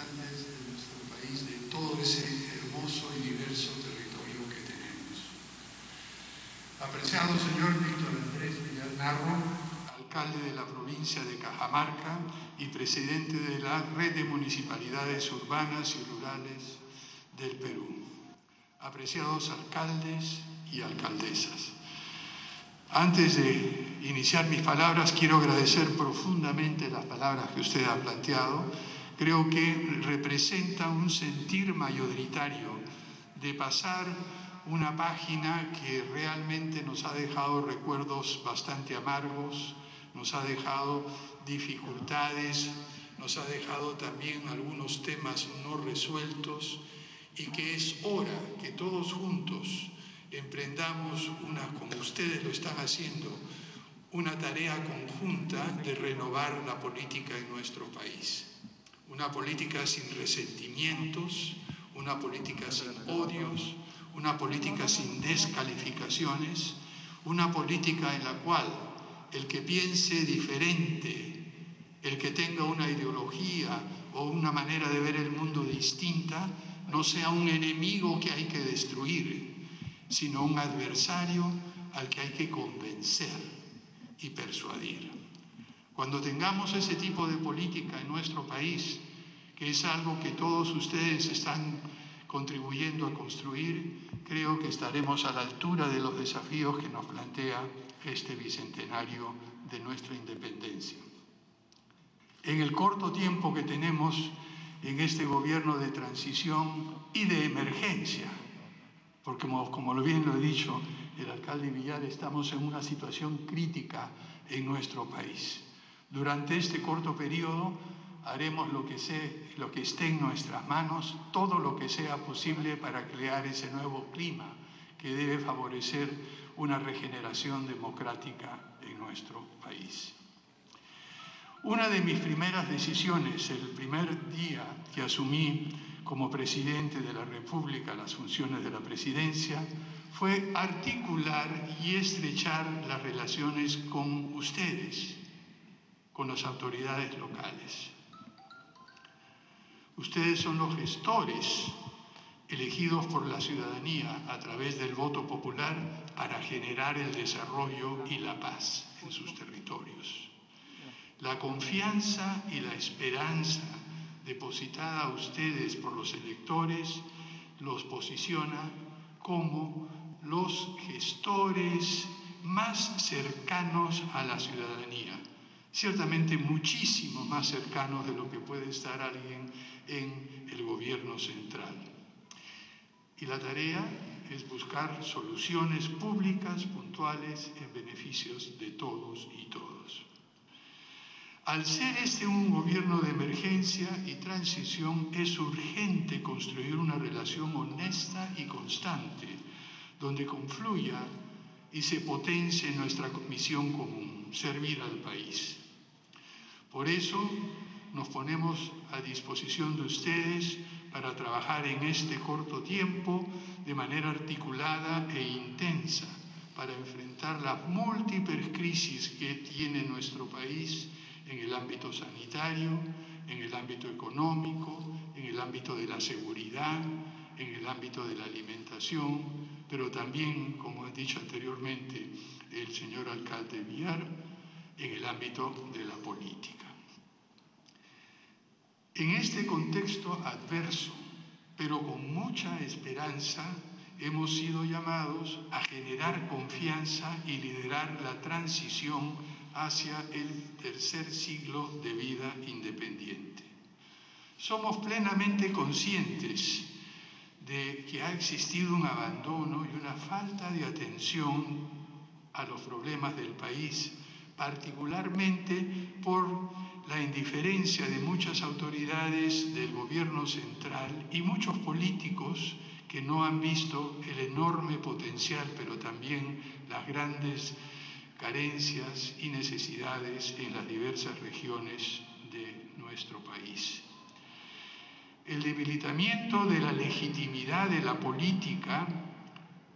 alcaldes de nuestro país, de todo ese hermoso y diverso territorio que tenemos. Apreciado señor Víctor Andrés Villar Narro, alcalde de la provincia de Cajamarca y presidente de la Red de Municipalidades Urbanas y Rurales del Perú. Apreciados alcaldes y alcaldesas. Antes de iniciar mis palabras, quiero agradecer profundamente las palabras que usted ha planteado. Creo que representa un sentir mayoritario de pasar una página que realmente nos ha dejado recuerdos bastante amargos, nos ha dejado dificultades, nos ha dejado también algunos temas no resueltos y que es hora que todos juntos emprendamos como ustedes lo están haciendo, una tarea conjunta de renovar la política en nuestro país. Una política sin resentimientos, una política sin odios, una política sin descalificaciones, una política en la cual el que piense diferente, el que tenga una ideología o una manera de ver el mundo distinta, no sea un enemigo que hay que destruir, sino un adversario al que hay que convencer y persuadir. Cuando tengamos ese tipo de política en nuestro país, que es algo que todos ustedes están contribuyendo a construir, creo que estaremos a la altura de los desafíos que nos plantea este bicentenario de nuestra independencia. En el corto tiempo que tenemos en este gobierno de transición y de emergencia, porque como bien lo he dicho el alcalde Villar, estamos en una situación crítica en nuestro país. Durante este corto periodo haremos lo que esté en nuestras manos, todo lo que sea posible para crear ese nuevo clima que debe favorecer una regeneración democrática en nuestro país. Una de mis primeras decisiones, el primer día que asumí como presidente de la República las funciones de la presidencia, fue articular y estrechar las relaciones con ustedes, con las autoridades locales. Ustedes son los gestores elegidos por la ciudadanía a través del voto popular para generar el desarrollo y la paz en sus territorios. La confianza y la esperanza depositada a ustedes por los electores los posiciona como los gestores más cercanos a la ciudadanía, ciertamente muchísimo más cercanos de lo que puede estar alguien en el gobierno central. Y la tarea es buscar soluciones públicas puntuales en beneficios de todos y todos. Al ser este un gobierno de emergencia y transición, es urgente construir una relación honesta y constante, donde confluya y se potencie nuestra misión común, servir al país. Por eso nos ponemos a disposición de ustedes para trabajar en este corto tiempo de manera articulada e intensa para enfrentar las múltiples crisis que tiene nuestro país en el ámbito sanitario, en el ámbito económico, en el ámbito de la seguridad, en el ámbito de la alimentación, pero también, como ha dicho anteriormente el señor alcalde Villar, en el ámbito de la política. En este contexto adverso, pero con mucha esperanza, hemos sido llamados a generar confianza y liderar la transición hacia el tercer siglo de vida independiente. Somos plenamente conscientes de que ha existido un abandono y una falta de atención a los problemas del país, particularmente por la indiferencia de muchas autoridades del gobierno central y muchos políticos que no han visto el enorme potencial, pero también las grandes carencias y necesidades en las diversas regiones de nuestro país. El debilitamiento de la legitimidad de la política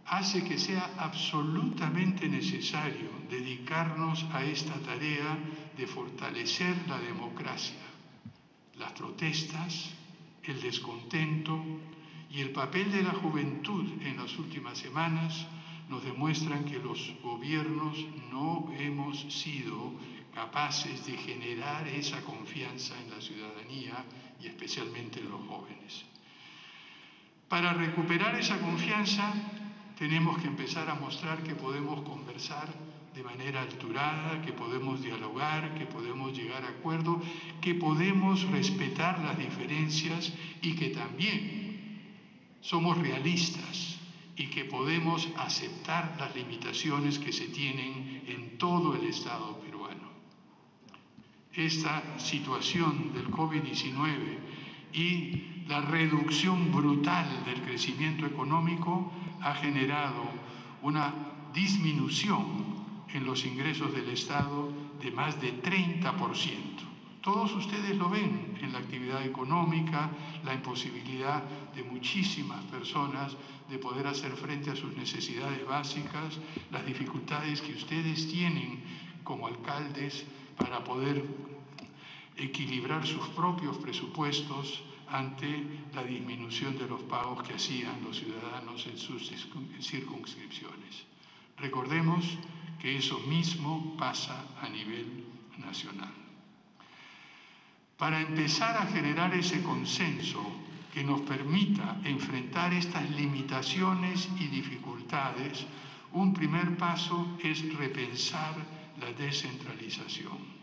hace que sea absolutamente necesario dedicarnos a esta tarea de fortalecer la democracia. Las protestas, el descontento y el papel de la juventud en las últimas semanas nos demuestran que los gobiernos no hemos sido capaces de generar esa confianza en la ciudadanía y especialmente en los jóvenes. Para recuperar esa confianza tenemos que empezar a mostrar que podemos conversar de manera alturada, que podemos dialogar, que podemos llegar a acuerdos, que podemos respetar las diferencias y que también somos realistas y que podemos aceptar las limitaciones que se tienen en todo el Estado peruano. Esta situación del COVID-19 y la reducción brutal del crecimiento económico ha generado una disminución en los ingresos del Estado de más de 30%. Todos ustedes lo ven en la actividad económica, la imposibilidad de muchísimas personas de poder hacer frente a sus necesidades básicas, las dificultades que ustedes tienen como alcaldes para poder equilibrar sus propios presupuestos ante la disminución de los pagos que hacían los ciudadanos en sus circunscripciones. Recordemos que eso mismo pasa a nivel nacional. Para empezar a generar ese consenso que nos permita enfrentar estas limitaciones y dificultades, un primer paso es repensar la descentralización.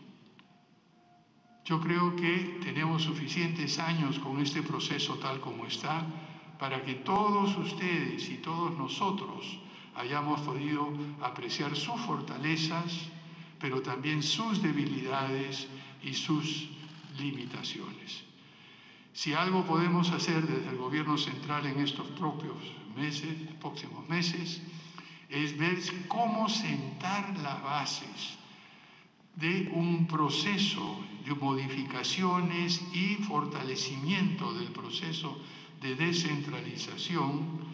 Yo creo que tenemos suficientes años con este proceso tal como está para que todos ustedes y todos nosotros hayamos podido apreciar sus fortalezas, pero también sus debilidades y sus limitaciones. Si algo podemos hacer desde el gobierno central en estos próximos meses, es ver cómo sentar las bases de un proceso de modificaciones y fortalecimiento del proceso de descentralización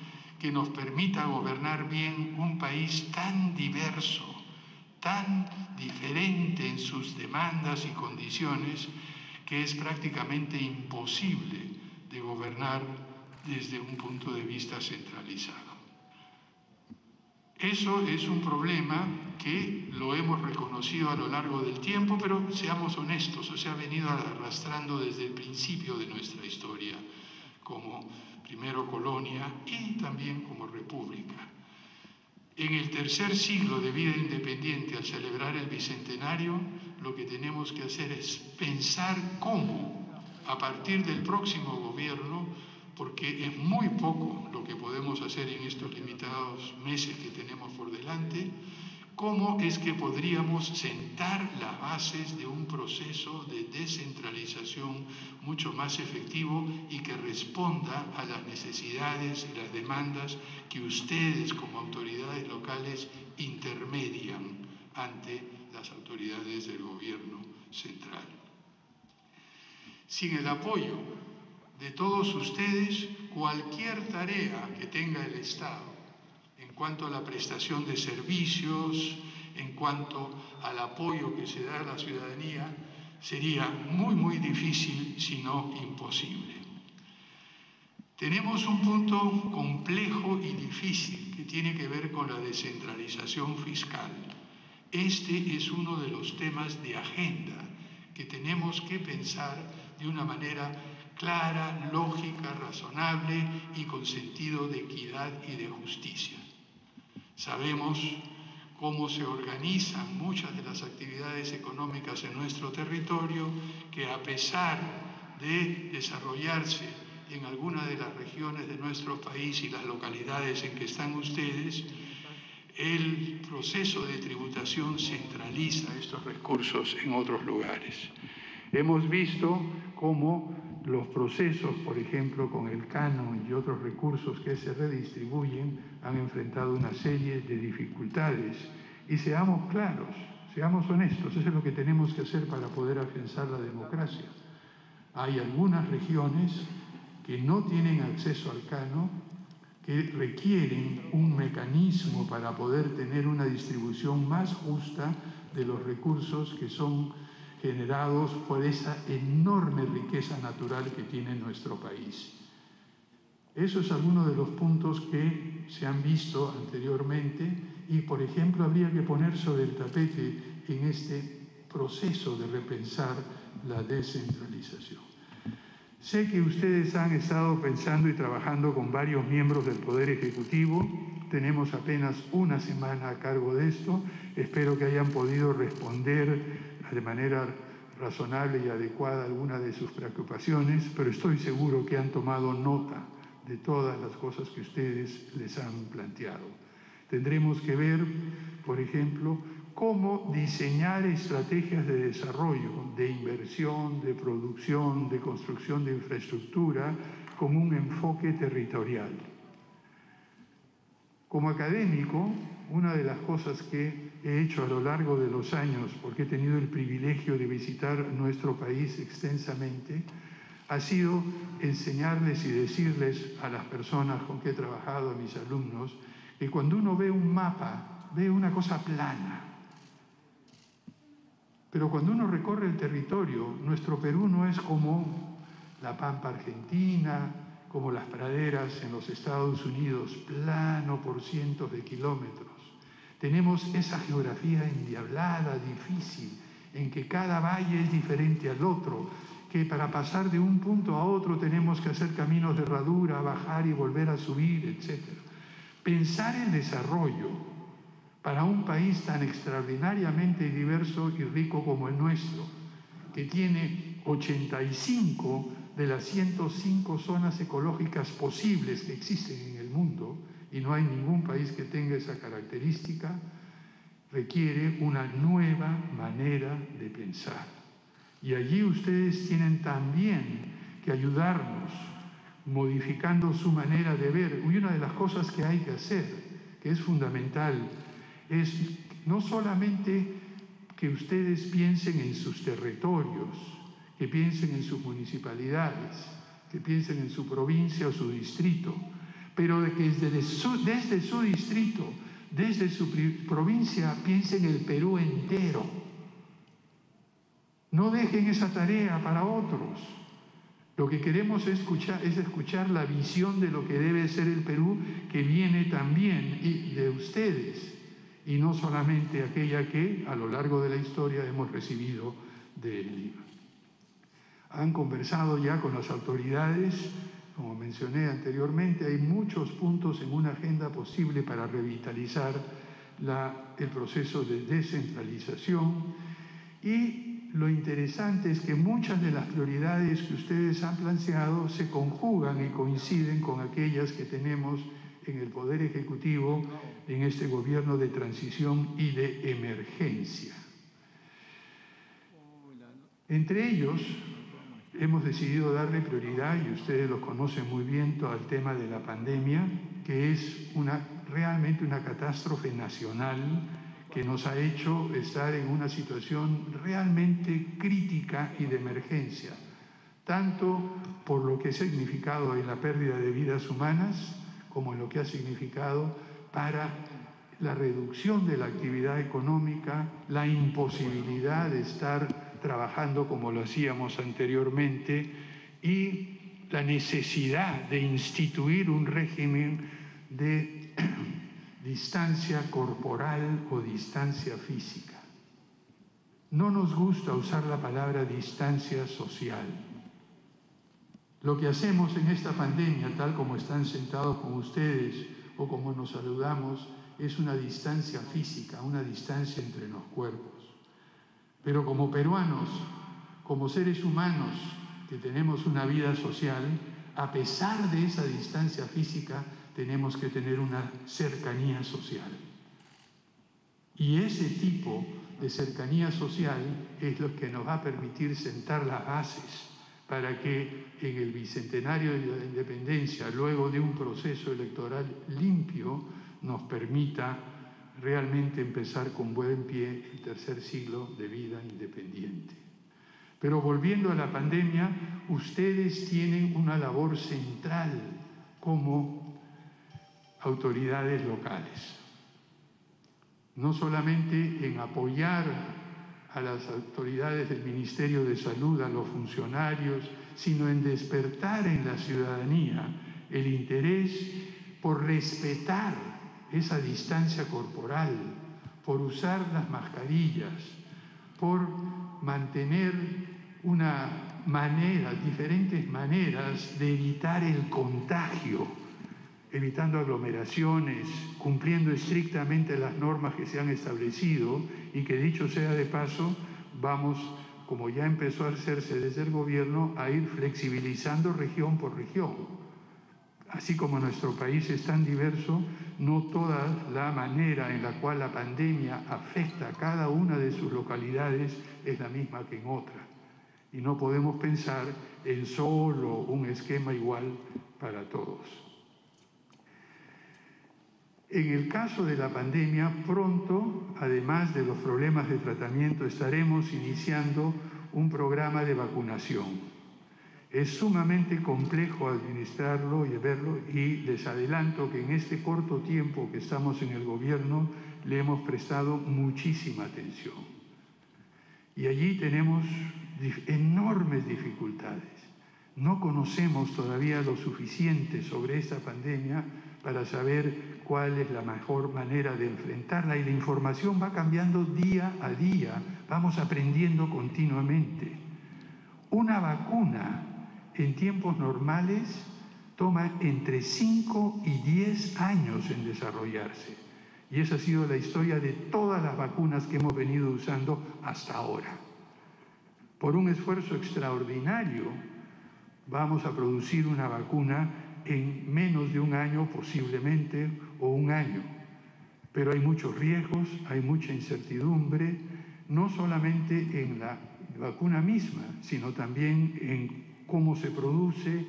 que nos permita gobernar bien un país tan diverso, tan diferente en sus demandas y condiciones, que es prácticamente imposible de gobernar desde un punto de vista centralizado. Eso es un problema que lo hemos reconocido a lo largo del tiempo, pero seamos honestos, se ha venido arrastrando desde el principio de nuestra historia, como primero colonia y también como república. En el tercer siglo de vida independiente, al celebrar el bicentenario, lo que tenemos que hacer es pensar cómo, a partir del próximo gobierno, porque es muy poco lo que podemos hacer en estos limitados meses que tenemos por delante, cómo es que podríamos sentar las bases de un proceso de descentralización mucho más efectivo y que responda a las necesidades y las demandas que ustedes como autoridades locales intermedian ante las autoridades del gobierno central. Sin el apoyo de todos ustedes, cualquier tarea que tenga el Estado en cuanto a la prestación de servicios, en cuanto al apoyo que se da a la ciudadanía, sería muy difícil, si no imposible. Tenemos un punto complejo y difícil que tiene que ver con la descentralización fiscal. Este es uno de los temas de agenda que tenemos que pensar de una manera clara, lógica, razonable y con sentido de equidad y de justicia. Sabemos cómo se organizan muchas de las actividades económicas en nuestro territorio, que a pesar de desarrollarse en algunas de las regiones de nuestro país y las localidades en que están ustedes, el proceso de tributación centraliza estos recursos en otros lugares. Hemos visto cómo los procesos, por ejemplo, con el canon y otros recursos que se redistribuyen, han enfrentado una serie de dificultades. Y seamos claros, seamos honestos, eso es lo que tenemos que hacer para poder afianzar la democracia. Hay algunas regiones que no tienen acceso al canon, que requieren un mecanismo para poder tener una distribución más justa de los recursos que son generados por esa enorme riqueza natural que tiene nuestro país. Eso es alguno de los puntos que se han visto anteriormente y, por ejemplo, habría que poner sobre el tapete en este proceso de repensar la descentralización. Sé que ustedes han estado pensando y trabajando con varios miembros del Poder Ejecutivo. Tenemos apenas una semana a cargo de esto. Espero que hayan podido responder de manera razonable y adecuada a algunas de sus preocupaciones, pero estoy seguro que han tomado nota de todas las cosas que ustedes les han planteado. Tendremos que ver, por ejemplo, cómo diseñar estrategias de desarrollo, de inversión, de producción, de construcción de infraestructura con un enfoque territorial. Como académico, una de las cosas que he hecho a lo largo de los años, porque he tenido el privilegio de visitar nuestro país extensamente, ha sido enseñarles y decirles a las personas con que he trabajado, a mis alumnos, que cuando uno ve un mapa, ve una cosa plana. Pero cuando uno recorre el territorio, nuestro Perú no es como la Pampa Argentina, como las praderas en los Estados Unidos, plano por cientos de kilómetros. Tenemos esa geografía endiablada, difícil, en que cada valle es diferente al otro, que para pasar de un punto a otro tenemos que hacer caminos de herradura, bajar y volver a subir, etc. Pensar el desarrollo para un país tan extraordinariamente diverso y rico como el nuestro, que tiene 85 de las 105 zonas ecológicas posibles que existen en el mundo, y no hay ningún país que tenga esa característica, requiere una nueva manera de pensar. Y allí ustedes tienen también que ayudarnos, modificando su manera de ver. Y una de las cosas que hay que hacer, que es fundamental, es no solamente que ustedes piensen en sus territorios, que piensen en sus municipalidades, que piensen en su provincia o su distrito, pero de que desde su distrito, desde su provincia, piensen el Perú entero. No dejen esa tarea para otros. Lo que queremos es escuchar la visión de lo que debe ser el Perú, que viene también de ustedes, y no solamente aquella que a lo largo de la historia hemos recibido de él. Han conversado ya con las autoridades, como mencioné anteriormente, hay muchos puntos en una agenda posible para revitalizar el proceso de descentralización, y lo interesante es que muchas de las prioridades que ustedes han planteado se conjugan y coinciden con aquellas que tenemos en el Poder Ejecutivo en este gobierno de transición y de emergencia. Entre ellos, hemos decidido darle prioridad, y ustedes lo conocen muy bien, todo el tema de la pandemia, que es realmente una catástrofe nacional que nos ha hecho estar en una situación realmente crítica y de emergencia, tanto por lo que ha significado en la pérdida de vidas humanas, como en lo que ha significado para la reducción de la actividad económica, la imposibilidad de estar trabajando como lo hacíamos anteriormente, y la necesidad de instituir un régimen de distancia corporal o distancia física. No nos gusta usar la palabra distancia social. Lo que hacemos en esta pandemia, tal como están sentados con ustedes o como nos saludamos, es una distancia física, una distancia entre los cuerpos. Pero como peruanos, como seres humanos que tenemos una vida social, a pesar de esa distancia física, tenemos que tener una cercanía social. Y ese tipo de cercanía social es lo que nos va a permitir sentar las bases para que en el bicentenario de la independencia, luego de un proceso electoral limpio, nos permita realmente empezar con buen pie el tercer siglo de vida independiente. Pero volviendo a la pandemia, ustedes tienen una labor central como autoridades locales. No solamente en apoyar a las autoridades del Ministerio de Salud, a los funcionarios, sino en despertar en la ciudadanía el interés por respetar esa distancia corporal, por usar las mascarillas, por mantener diferentes maneras de evitar el contagio, evitando aglomeraciones, cumpliendo estrictamente las normas que se han establecido y que, dicho sea de paso, vamos, como ya empezó a hacerse desde el gobierno, a ir flexibilizando región por región. Así como nuestro país es tan diverso, no toda la manera en la cual la pandemia afecta a cada una de sus localidades es la misma que en otra. Y no podemos pensar en solo un esquema igual para todos. En el caso de la pandemia, pronto, además de los problemas de tratamiento, estaremos iniciando un programa de vacunación. Es sumamente complejo administrarlo y verlo, y les adelanto que en este corto tiempo que estamos en el gobierno le hemos prestado muchísima atención. Y allí tenemos enormes dificultades. No conocemos todavía lo suficiente sobre esta pandemia para saber cuál es la mejor manera de enfrentarla, y la información va cambiando día a día, vamos aprendiendo continuamente. Una vacuna en tiempos normales toma entre 5 y 10 años en desarrollarse, y esa ha sido la historia de todas las vacunas que hemos venido usando hasta ahora. Por un esfuerzo extraordinario vamos a producir una vacuna en menos de un año posiblemente, o un año. Pero hay muchos riesgos, hay mucha incertidumbre, no solamente en la vacuna misma, sino también en cómo se produce,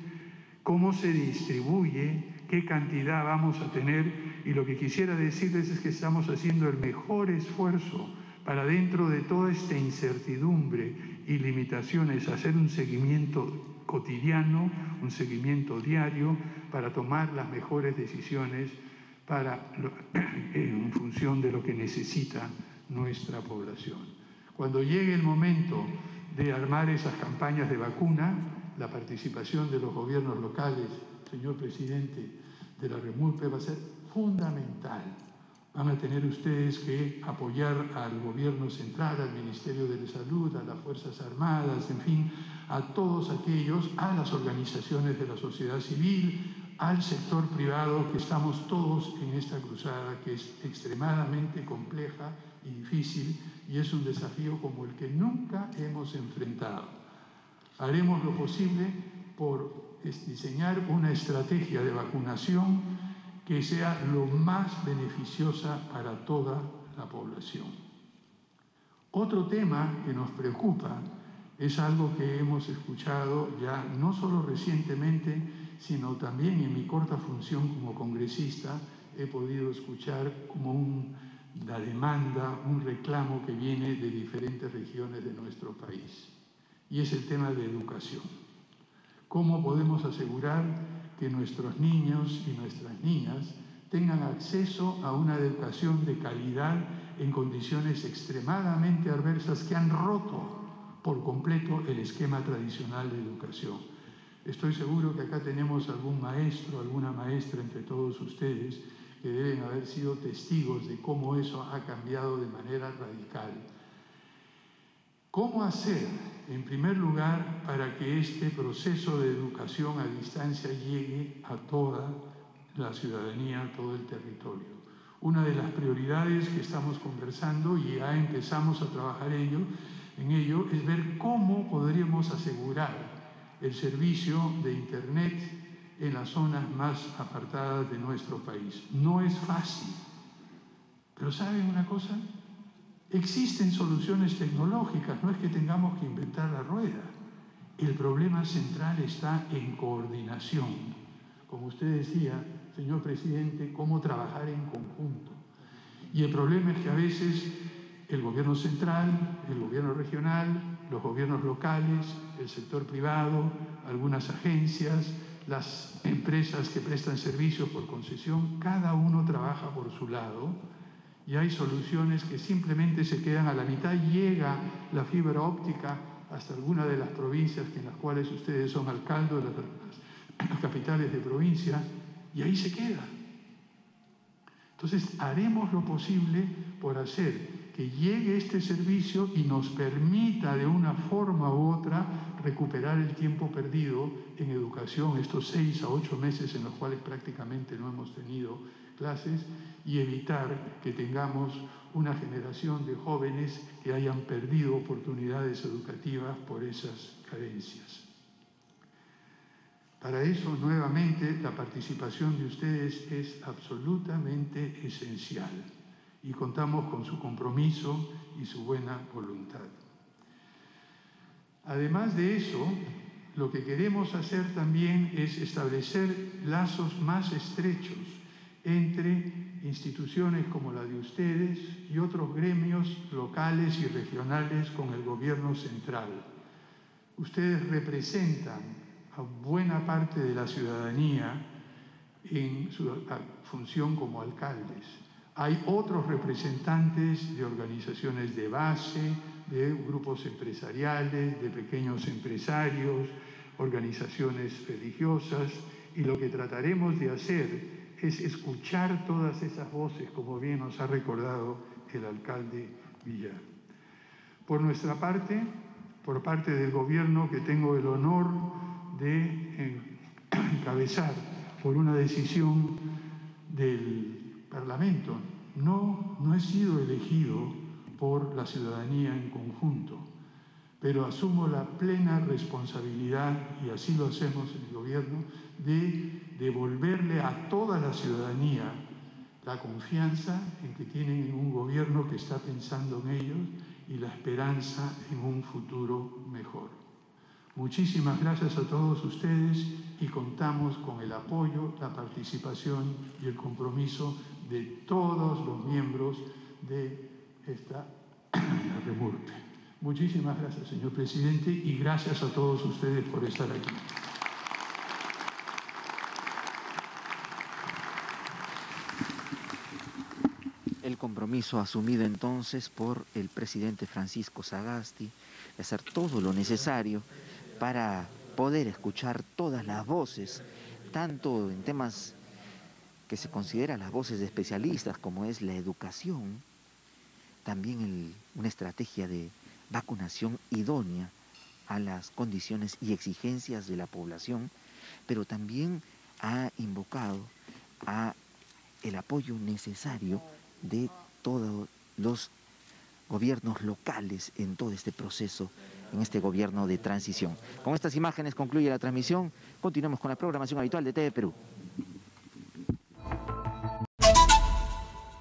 cómo se distribuye, qué cantidad vamos a tener. Y lo que quisiera decirles es que estamos haciendo el mejor esfuerzo para, dentro de toda esta incertidumbre y limitaciones, hacer un seguimiento cotidiano, un seguimiento diario, para tomar las mejores decisiones en función de lo que necesita nuestra población. Cuando llegue el momento de armar esas campañas de vacuna, la participación de los gobiernos locales, señor presidente de la República, va a ser fundamental. Van a tener ustedes que apoyar al gobierno central, al Ministerio de Salud, a las Fuerzas Armadas, en fin, a todos aquellos, a las organizaciones de la sociedad civil, al sector privado, que estamos todos en esta cruzada que es extremadamente compleja y difícil, y es un desafío como el que nunca hemos enfrentado. Haremos lo posible por diseñar una estrategia de vacunación que sea lo más beneficiosa para toda la población. Otro tema que nos preocupa es algo que hemos escuchado ya no solo recientemente, sino también en mi corta función como congresista he podido escuchar como la demanda, un reclamo que viene de diferentes regiones de nuestro país, y es el tema de educación. ¿Cómo podemos asegurar que nuestros niños y nuestras niñas tengan acceso a una educación de calidad en condiciones extremadamente adversas que han roto por completo el esquema tradicional de educación? Estoy seguro que acá tenemos algún maestro, alguna maestra entre todos ustedes que deben haber sido testigos de cómo eso ha cambiado de manera radical. ¿Cómo hacer, en primer lugar, para que este proceso de educación a distancia llegue a toda la ciudadanía, a todo el territorio? Una de las prioridades que estamos conversando, y ya empezamos a trabajar en ello, es ver cómo podríamos asegurar el servicio de Internet en las zonas más apartadas de nuestro país. No es fácil, pero ¿saben una cosa? Existen soluciones tecnológicas, no es que tengamos que inventar la rueda. El problema central está en coordinación. Como usted decía, señor presidente, cómo trabajar en conjunto. Y el problema es que a veces el gobierno central, el gobierno regional, los gobiernos locales, el sector privado, algunas agencias, las empresas que prestan servicios por concesión, cada uno trabaja por su lado Y hay soluciones que simplemente se quedan a la mitad. Llega la fibra óptica hasta alguna de las provincias en las cuales ustedes son alcaldes, las capitales de provincia, y ahí se queda. Entonces, haremos lo posible por hacer que llegue este servicio y nos permita de una forma u otra recuperar el tiempo perdido en educación, estos 6 a 8 meses en los cuales prácticamente no hemos tenido clases, y evitar que tengamos una generación de jóvenes que hayan perdido oportunidades educativas por esas carencias. Para eso, nuevamente, la participación de ustedes es absolutamente esencial y contamos con su compromiso y su buena voluntad. Además de eso, lo que queremos hacer también es establecer lazos más estrechos entre instituciones como la de ustedes y otros gremios locales y regionales con el gobierno central. Ustedes representan a buena parte de la ciudadanía en su función como alcaldes. Hay otros representantes de organizaciones de base, de grupos empresariales, de pequeños empresarios, organizaciones religiosas, y lo que trataremos de hacer es escuchar todas esas voces, como bien nos ha recordado el alcalde Villar. Por nuestra parte, por parte del gobierno que tengo el honor de encabezar por una decisión del Parlamento, no he sido elegido por la ciudadanía en conjunto, pero asumo la plena responsabilidad, y así lo hacemos en el gobierno, de devolverle a toda la ciudadanía la confianza en que tienen en un gobierno que está pensando en ellos y la esperanza en un futuro mejor. Muchísimas gracias a todos ustedes y contamos con el apoyo, la participación y el compromiso de todos los miembros de esta Remurpe. Muchísimas gracias, señor presidente, y gracias a todos ustedes por estar aquí. El compromiso asumido entonces por el presidente Francisco Sagasti de hacer todo lo necesario para poder escuchar todas las voces, tanto en temas que se consideran las voces de especialistas como es la educación, también una estrategia de vacunación idónea a las condiciones y exigencias de la población, pero también ha invocado a el apoyo necesario de todos los gobiernos locales en todo este proceso, en este gobierno de transición. Con estas imágenes concluye la transmisión. Continuamos con la programación habitual de TV Perú.